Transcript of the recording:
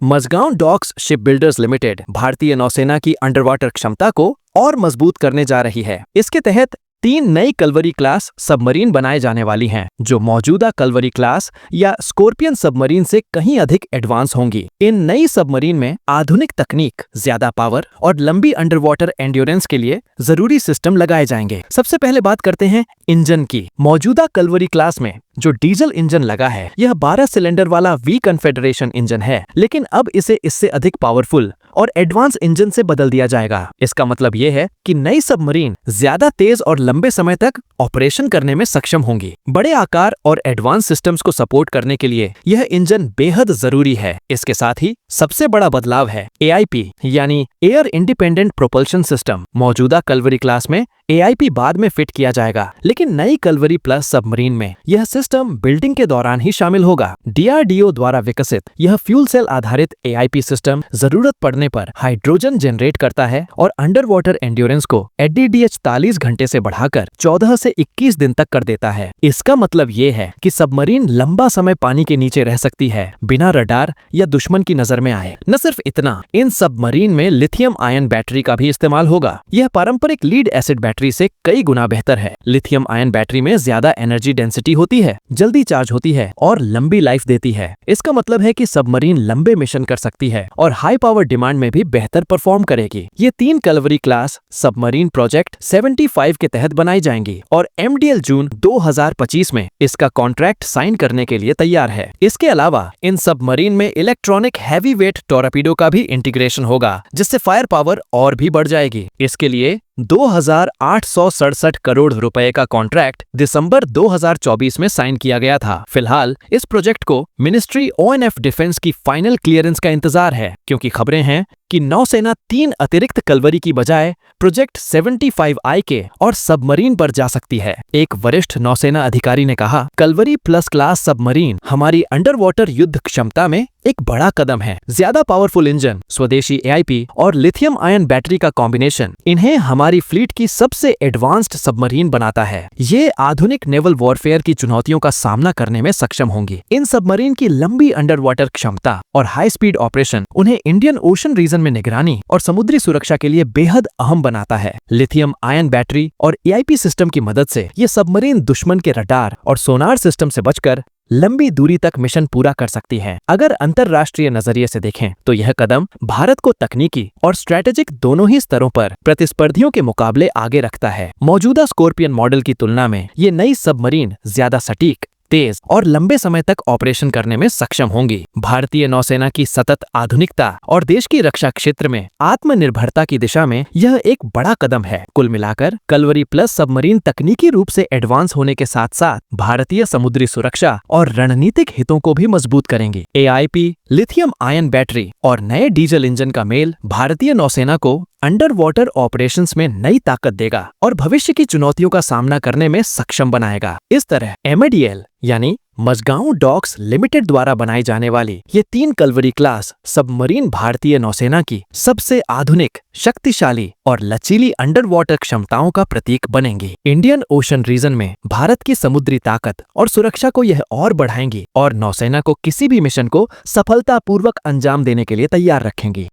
Majhgaon docks shipbuilders limited भारतीय नौसेना की अंडरवाटर क्षमता को और मजबूत करने जा रही है। इसके तहत 3 नई कल्वरी क्लास सबमरीन बनाए जाने वाली हैं, जो मौजूदा कल्वरी क्लास या स्कॉर्पियन सबमरीन से कहीं अधिक एडवांस होंगी। इन नई सबमरीन में आधुनिक तकनीक, ज्यादा पावर और लंबी अंडरवाटर एंड्योरेंस के लिए जरूरी सिस्टम लगाए जाएंगे। सबसे पहले बात करते हैं इंजन की। मौजूदा कल्वरी क्लास में जो डीजल इंजन लगा है, यह 12 सिलेंडर वाला वी कन्फेडरेशन इंजन है, लेकिन अब इसे इससे अधिक पावरफुल और एडवांस इंजन से बदल दिया जाएगा। इसका मतलब यह है कि नई सबमरीन ज्यादा तेज और लंबे समय तक ऑपरेशन करने में सक्षम होंगी। बड़े आकार और एडवांस सिस्टम्स को सपोर्ट करने के लिए यह इंजन बेहद जरूरी है। इसके साथ ही सबसे बड़ा बदलाव है AIP यानी एयर इंडिपेंडेंट प्रोपल्शन सिस्टम। मौजूदा कल्वरी क्लास में AIP बाद में फिट किया जाएगा, लेकिन नई कल्वरी प्लस सबमरीन में यह सिस्टम बिल्डिंग के दौरान ही शामिल होगा। DRDO द्वारा विकसित यह फ्यूल सेल आधारित AIP सिस्टम जरूरत पड़ने पर हाइड्रोजन जनरेट करता है और अंडर वाटर एंड्योरेंस को ADDH 40 घंटे से बढ़ाकर 14 से 21 दिन तक कर देता है। इसका मतलब ये है कि सबमरीन लंबा समय पानी के नीचे रह सकती है, बिना रडार या दुश्मन की नजर में आए। न सिर्फ इतना, इन सबमरीन में लिथियम आयन बैटरी का भी इस्तेमाल होगा। यह पारंपरिक लीड एसिड बैटरी से कई गुना बेहतर है। लिथियम आयन बैटरी में ज्यादा एनर्जी डेंसिटी होती है, जल्दी चार्ज होती है और लंबी लाइफ देती है। इसका मतलब है कि सबमरीन लंबे मिशन कर सकती है और हाई पावर डिमांड में भी बेहतर परफॉर्म करेगी। ये 3 कल्वरी क्लास सबमरीन प्रोजेक्ट 75 के तहत बनाई जाएंगी और MDL जून 2025 में इसका कॉन्ट्रैक्ट साइन करने के लिए तैयार है। इसके अलावा इन सबमरीन में इलेक्ट्रॉनिक हैवी वेट टॉरपीडो का भी इंटीग्रेशन होगा, जिससे फायर पावर और भी बढ़ जाएगी। इसके लिए 2,867 करोड़ रुपए का कॉन्ट्रैक्ट दिसंबर 2024 में साइन किया गया था। फिलहाल इस प्रोजेक्ट को मिनिस्ट्री ONF डिफेंस की फाइनल क्लियरेंस का इंतजार है, क्योंकि खबरें हैं कि नौसेना 3 अतिरिक्त कल्वरी की बजाय प्रोजेक्ट 75I के और सबमरीन पर जा सकती है। एक वरिष्ठ नौसेना अधिकारी ने कहा, कल्वरी प्लस क्लास सबमरीन हमारी अंडर वाटर युद्ध क्षमता में एक बड़ा कदम है। ज्यादा पावरफुल इंजन, स्वदेशी AIP और लिथियम आयन बैटरी का कॉम्बिनेशन इन्हें हमारी फ्लीट की सबसे एडवांस्ड सबमरीन बनाता है। ये आधुनिक नेवल वॉरफेयर की चुनौतियों का सामना करने में सक्षम होंगी। इन सबमरीन की लंबी अंडर वाटर क्षमता और हाई स्पीड ऑपरेशन उन्हें इंडियन ओशन रीजन में निगरानी और समुद्री सुरक्षा के लिए बेहद अहम बनाता है। लिथियम आयन बैटरी और AIP सिस्टम की मदद से ये सबमरीन दुश्मन के रडार और सोनार सिस्टम से बचकर लंबी दूरी तक मिशन पूरा कर सकती है। अगर अंतरराष्ट्रीय नजरिए से देखें तो यह कदम भारत को तकनीकी और स्ट्रैटेजिक दोनों ही स्तरों पर प्रतिस्पर्धियों के मुकाबले आगे रखता है। मौजूदा स्कॉर्पियन मॉडल की तुलना में ये नई सबमरीन ज्यादा सटीक, तेज और लंबे समय तक ऑपरेशन करने में सक्षम होंगी। भारतीय नौसेना की सतत आधुनिकता और देश की रक्षा क्षेत्र में आत्मनिर्भरता की दिशा में यह एक बड़ा कदम है। कुल मिलाकर कल्वरी प्लस सबमरीन तकनीकी रूप से एडवांस होने के साथ साथ भारतीय समुद्री सुरक्षा और रणनीतिक हितों को भी मजबूत करेंगी। AIP, लिथियम आयन बैटरी और नए डीजल इंजन का मेल भारतीय नौसेना को अंडर वाटर ऑपरेशंस में नई ताकत देगा और भविष्य की चुनौतियों का सामना करने में सक्षम बनाएगा। इस तरह MDL यानी मझगांव डॉक्स लिमिटेड द्वारा बनाई जाने वाली ये 3 कल्वरी क्लास सबमरीन भारतीय नौसेना की सबसे आधुनिक, शक्तिशाली और लचीली अंडर वाटर क्षमताओं का प्रतीक बनेंगी। इंडियन ओशन रीजन में भारत की समुद्री ताकत और सुरक्षा को यह और बढ़ाएंगी और नौसेना को किसी भी मिशन को सफलतापूर्वक अंजाम देने के लिए तैयार रखेंगी।